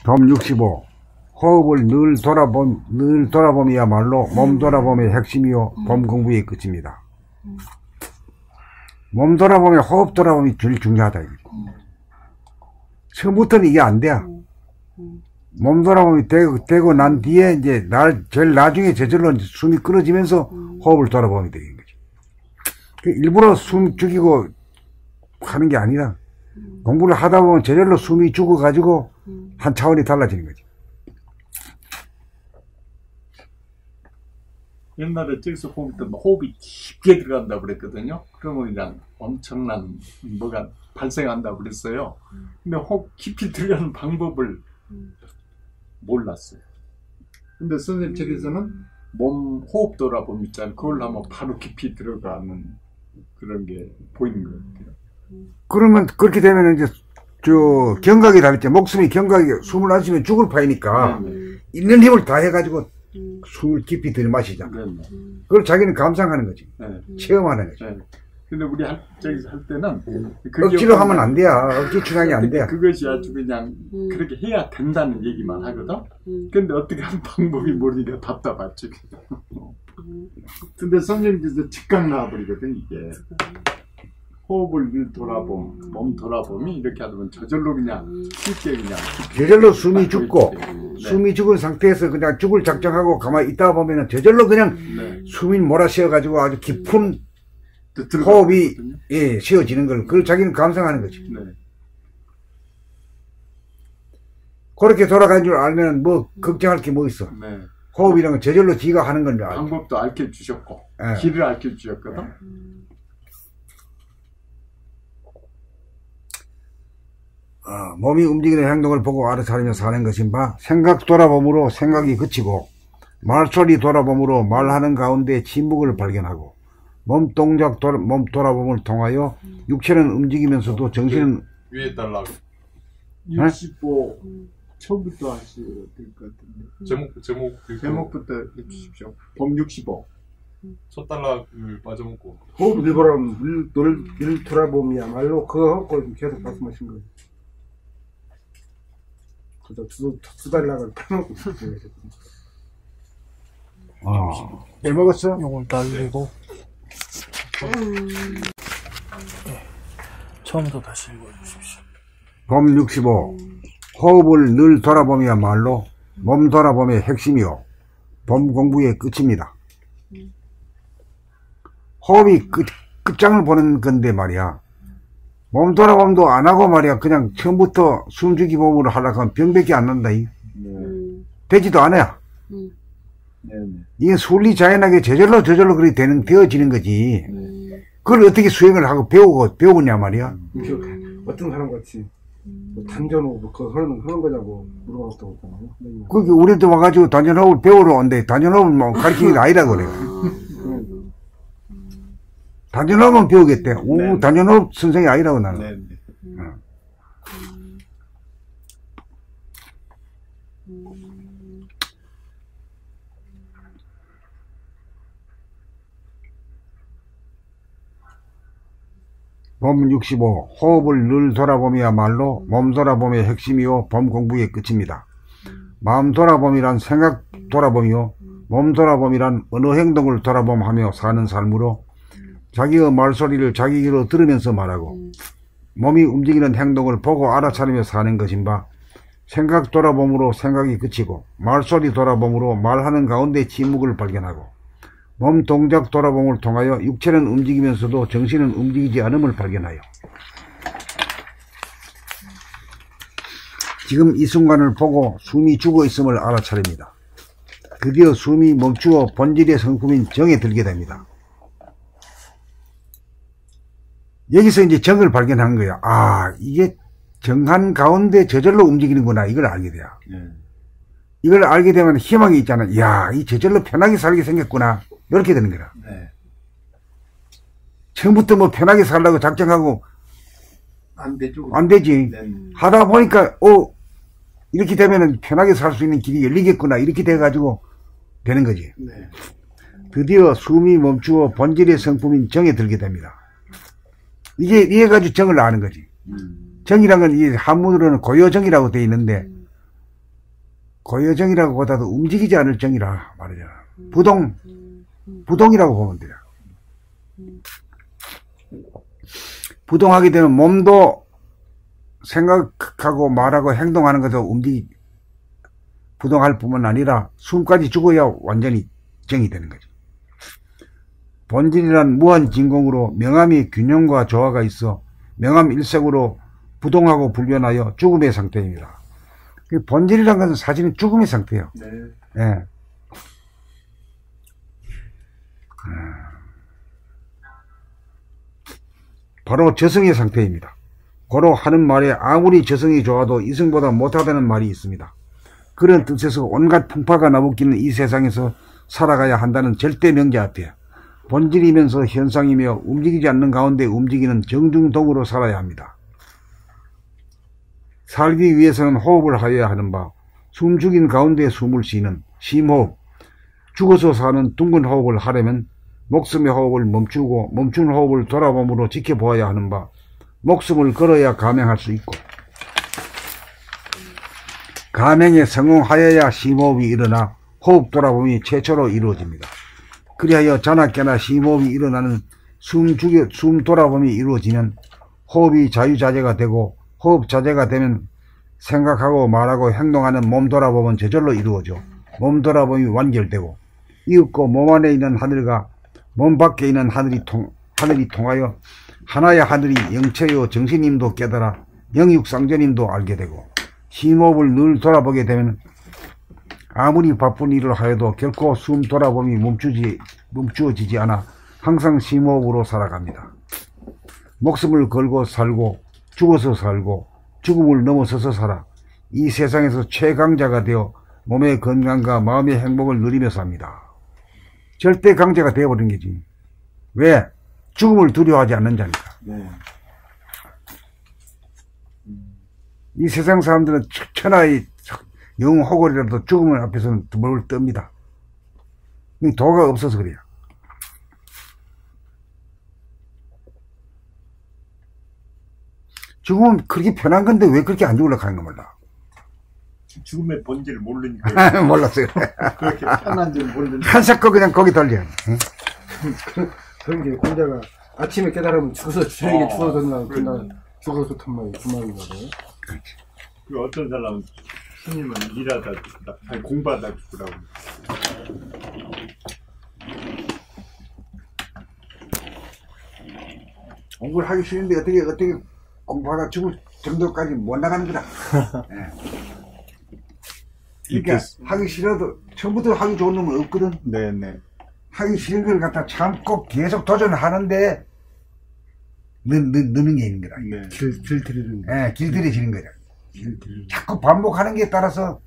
덤 65. 호흡을 늘 돌아봄이야말로 몸 돌아봄의 핵심이요 봄 공부의 끝입니다. 몸 돌아봄에 호흡 돌아봄이 제일 중요하다. 처음부터는 이게 안 돼. 몸 돌아봄이 되고 난 뒤에 이제 제일 나중에 저절로 숨이 끊어지면서 호흡을 돌아봄이 되는 거지. 일부러 숨 죽이고 하는 게 아니라 공부를 하다 보면 저절로 숨이 죽어가지고 한 차원이 달라지는 거지. 옛날에 저기서 보면 호흡이 깊게 들어간다고 그랬거든요. 그러면 그냥 엄청난 뭐가 발생한다고 그랬어요. 근데 호흡 깊이 들어가는 방법을 몰랐어요. 근데 선생님 책에서는 몸 호흡 돌아봄 있잖아요. 그걸 하면 바로 깊이 들어가는 그런 게 보이는 것 같아요. 그러면 그렇게 되면 이제 경각이 다르죠. 목숨이 경각이 숨을 안 쉬면 죽을 파이니까 있는 힘을 다 해가지고 숨을 깊이 들이마시잖아. 그걸 자기는 감상하는 거지. 체험하는 거지. 근데 우리 저기서 할 때는 억지로 하면 안 돼요. 억지 추상이 안 돼. 그것이 아주 그냥 그렇게 해야 된다는 얘기만 하거든. 근데 어떻게 하는 방법이 모르니까 답답하지. 근데 선생님께서 즉각 나와버리거든 이게. 호흡을 늘 돌아봄, 몸 돌아봄이 이렇게 하면 저절로 그냥 쉽게 그냥 저절로 숨이 죽고 숨이 죽은 상태에서 그냥 죽을 작정하고 가만히 있다 보면은 저절로 그냥 숨이 몰아쉬어 가지고 아주 깊은 호흡이 쉬어지는 걸 그걸 자기는 감상하는 거지. 그렇게 돌아가는 줄 알면 뭐 걱정할 게 뭐 있어. 호흡이란 건 저절로 지가 하는 건 줄 알고. 방법도 알려 주셨고 길을 알려 주셨거든. 몸이 움직이는 행동을 보고 알아차리며 사는 것인 바 생각 돌아봄으로 생각이 그치고 말소리 돌아봄으로 말하는 가운데 침묵을 발견하고 몸 동작 몸 돌아봄을 통하여 육체는 움직이면서도 정신은 위에 달라 65 처음부터 하셔야 될 것 같은데 제목부터 해주십시오. 봄 65 첫 달락을 빠져먹고 호흡 일보람 늘 돌아봄이야말로 그거 계속 말씀하신 거예요. 두 달락을 펴놓고 있어요. 잘 먹었어? 요걸 날리고 처음부터 다시 읽어주십시오. 봄 65. 호흡을 늘 돌아봄이야말로 몸 돌아봄의 핵심이요 봄 공부의 끝입니다. 호흡이 끝장을 보는 건데 말이야. 몸 돌아봄도 안 하고 말이야. 그냥 처음부터 숨죽이 몸으로 하려고 하면 병밖에 안 난다. 되지도 않아요. 이게 순리자연하게 저절로 그렇게 되어지는 거지. 그걸 어떻게 수행을 하고 배우냐 말이야. 어떤 사람 같이 단전호흡 그거 하는 거냐고 물어봤다고 했잖아요. 그게 우리도 와가지고 단전호흡을 배우러 온대. 단전호흡을 뭐 가르치는 게 아니라 그래. 단전호흡은 배우겠대. 단전호흡 선생이 아니라고 나는. 봄 65. 호흡을 늘 돌아봄이야말로 몸 돌아봄의 핵심이요 봄 공부의 끝입니다. 마음 돌아봄이란 생각 돌아봄이요 몸 돌아봄이란 어느 행동을 돌아봄하며 사는 삶으로 자기의 말소리를 자기 귀로 들으면서 말하고 몸이 움직이는 행동을 보고 알아차리며 사는 것인 바 생각 돌아봄으로 생각이 그치고 말소리 돌아봄으로 말하는 가운데 침묵을 발견하고 몸 동작 돌아봄을 통하여 육체는 움직이면서도 정신은 움직이지 않음을 발견하여 지금 이 순간을 보고 숨이 죽어 있음을 알아차립니다. 드디어 숨이 멈추어 본질의 성품인 정에 들게 됩니다. 여기서 이제 정을 발견한 거야. 이게 정한 가운데 저절로 움직이는구나. 이걸 알게 돼요. 이걸 알게 되면 희망이 있잖아. 이 저절로 편하게 살게 생겼구나. 이렇게 되는 거라. 처음부터 뭐 편하게 살라고 작정하고 안 되지. 하다 보니까 이렇게 되면은 편하게 살 수 있는 길이 열리겠구나. 이렇게 돼가지고 되는 거지. 드디어 숨이 멈추어 본질의 성품인 정에 들게 됩니다. 이게 가지고 정을 아는 거지. 정이란 건 이 한문으로는 고요정이라고 되어 있는데 고요정이라고 보다도 움직이지 않을 정이라 말이잖아. 부동이라고 보면 돼요. 부동하게 되면 몸도 생각하고 말하고 행동하는 것도 부동할 뿐만 아니라 숨까지 죽어야 완전히 정이 되는 거죠. 본질이란 무한진공으로 명암이 균형과 조화가 있어 명암일색으로 부동하고 불변하여 죽음의 상태입니다. 본질이란 것은 사실은 죽음의 상태예요. 네. 예. 바로 저승의 상태입니다. 고로 하는 말에 아무리 저승이 좋아도 이승보다 못하다는 말이 있습니다. 그런 뜻에서 온갖 풍파가 나부끼는 이 세상에서 살아가야 한다는 절대 명제 앞에 본질이면서 현상이며 움직이지 않는 가운데 움직이는 정중동으로 살아야 합니다. 살기 위해서는 호흡을 하여야 하는 바, 숨죽인 가운데 숨을 쉬는 심호흡, 죽어서 사는 둥근 호흡을 하려면 목숨의 호흡을 멈추고 멈춘 호흡을 돌아봄으로 지켜보아야 하는 바, 목숨을 걸어야 감행할 수 있고 감행에 성공하여야 심호흡이 일어나 호흡 돌아봄이 최초로 이루어집니다. 그리하여 자나깨나 심호흡이 일어나는 숨 돌아봄이 이루어지면 호흡이 자유자재가 되고 호흡 자재가 되면 생각하고 말하고 행동하는 몸 돌아봄은 저절로 이루어져 몸 돌아봄이 완결되고 이윽고 몸 안에 있는 하늘과 몸 밖에 있는 하늘이 통하여 하나의 하늘이 영체요 정신님도 깨달아 영육상전님도 알게 되고 심호흡을 늘 돌아보게 되면 아무리 바쁜 일을 하여도 결코 숨 돌아봄이 멈추어지지 않아 항상 심호흡으로 살아갑니다. 목숨을 걸고 살고 죽어서 살고 죽음을 넘어서서 살아 이 세상에서 최강자가 되어 몸의 건강과 마음의 행복을 누리며 삽니다. 절대 강자가 되어버린 거지. 왜? 죽음을 두려워하지 않는 자니까. 네. 이 세상 사람들은 천하의 영호골이라도 죽음을 앞에서는 뭘 뜹니다. 도가 없어서 그래요. 죽음은 그렇게 편한 건데 왜 그렇게 안 죽으려고 하는 거 몰라. 죽음의 본질을 모르니까. 몰랐어요. 그렇게 편한지를 모르는데. 한사코 그냥 거기 돌려. 그런 게 공자가 아침에 깨달으면 죽어서 저녁에 죽어서 죽어서 좋단 말이에요. 그 말인 거예요. 그 어떤 사람은 스님은 일하다 죽으라, 아니 공부하다 죽으라고. 공부를 하기 싫은데 어떻게 공부하다 죽을 정도까지 못 나가는 거다. 그러니까 하기 싫어도 처음부터 하기 좋은 놈은 없거든. 네네. 하기 싫은 걸 갖다 참고 계속 도전하는데 느는 게 있는 거다. 네. 길들이는 거. 예, 길들여지는 거다. 자꾸 반복하는 게 따라서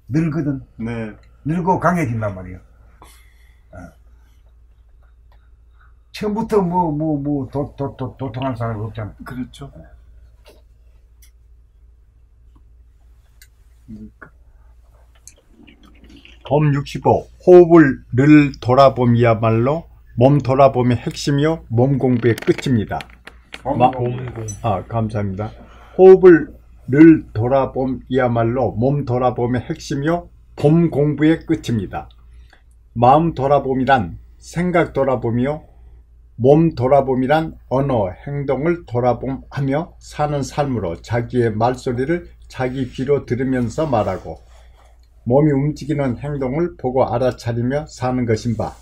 늘거든. 네. 늘고 강해진단 말이에요. 처음부터 도통한 사람이 없잖아. 그렇죠. 범 65. 호흡을 늘 돌아봄이야말로 몸 돌아봄의 핵심이요 몸 공부의 끝입니다. 감사합니다. 호흡을 늘 돌아봄이야말로 몸 돌아봄의 핵심이요 몸 공부의 끝입니다. 마음 돌아봄이란 생각 돌아봄이요 몸 돌아봄이란 언어, 행동을 돌아봄하며 사는 삶으로 자기의 말소리를 자기 귀로 들으면서 말하고 몸이 움직이는 행동을 보고 알아차리며 사는 것인 바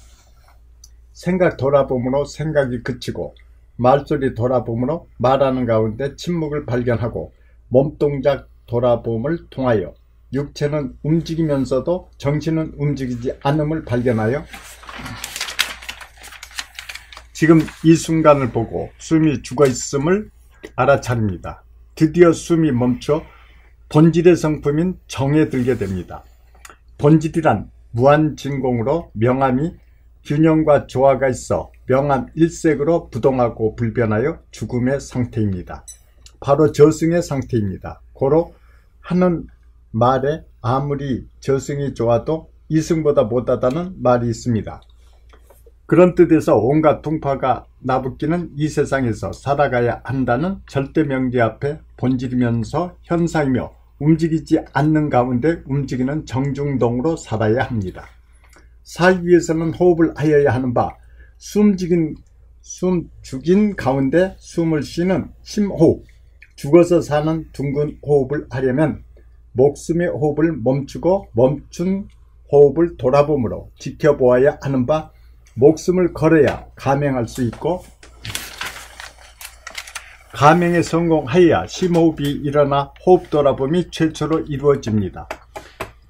생각 돌아봄으로 생각이 그치고 말소리 돌아봄으로 말하는 가운데 침묵을 발견하고 몸동작 돌아봄을 통하여 육체는 움직이면서도 정신은 움직이지 않음을 발견하여 지금 이 순간을 보고 숨이 죽어있음을 알아차립니다. 드디어 숨이 멈춰 본질의 성품인 정에 들게 됩니다. 본질이란 무한진공으로 명암이 균형과 조화가 있어 명암 일색으로 부동하고 불변하여 죽음의 상태입니다. 바로 저승의 상태입니다. 고로 하는 말에 아무리 저승이 좋아도 이승보다 못하다는 말이 있습니다. 그런 뜻에서 온갖 둥파가 나붙기는 이 세상에서 살아가야 한다는 절대 명제 앞에 본질이면서 현상이며 움직이지 않는 가운데 움직이는 정중동으로 살아야 합니다. 살기 위해서는 호흡을 하여야 하는 바 숨 죽인 가운데 숨을 쉬는 심호흡, 죽어서 사는 둥근 호흡을 하려면 목숨의 호흡을 멈추고 멈춘 호흡을 돌아봄으로 지켜보아야 하는 바 목숨을 걸어야 감행할 수 있고 감행에 성공하여야 심호흡이 일어나 호흡 돌아봄이 최초로 이루어집니다.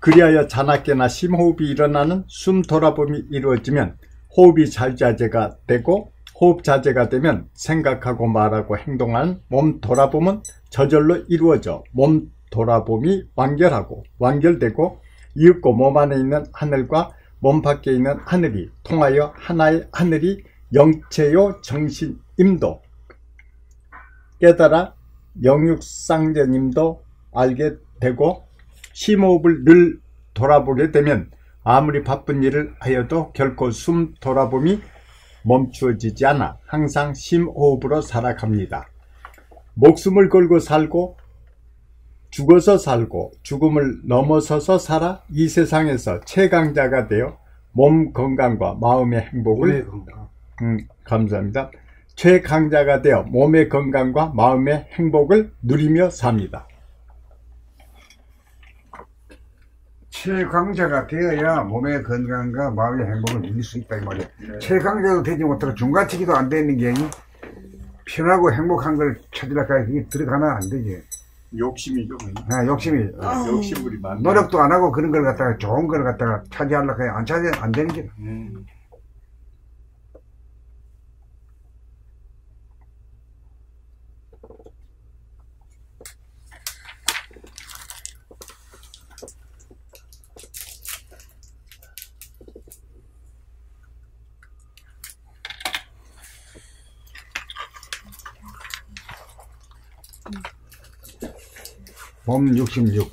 그리하여 자나깨나 심호흡이 일어나는 숨 돌아봄이 이루어지면 호흡이 자제가 되고 호흡 자제가 되면 생각하고 말하고 행동하는 몸 돌아봄은 저절로 이루어져 몸 돌아봄이 완결하고 완결되고 이윽고 몸 안에 있는 하늘과 몸 밖에 있는 하늘이 통하여 하나의 하늘이 영체요 정신임도 깨달아 영육상전임도 알게 되고 심호흡을 늘 돌아보게 되면 아무리 바쁜 일을 하여도 결코 숨 돌아봄이 멈추어지지 않아 항상 심호흡으로 살아갑니다. 목숨을 걸고 살고 죽어서 살고 죽음을 넘어서서 살아 이 세상에서 최강자가 되어 몸 건강과 마음의 행복을 감사합니다. 최강자가 되어 몸의 건강과 마음의 행복을 누리며 삽니다. 최강자가 되어야 몸의 건강과 마음의 행복을 누릴 수 있다 이 말이야. 최강자도 되지 못하고 중간치기도 안 되는 게 편하고 행복한 걸 찾으려까 그게 들어가면 안 되지. 욕심이죠. 욕심이. 욕심물이 많네. 노력도 안 하고 그런 걸 갖다가 좋은 걸 갖다가 차지하려고 해. 안 차지 안 되는 게. 몸 66.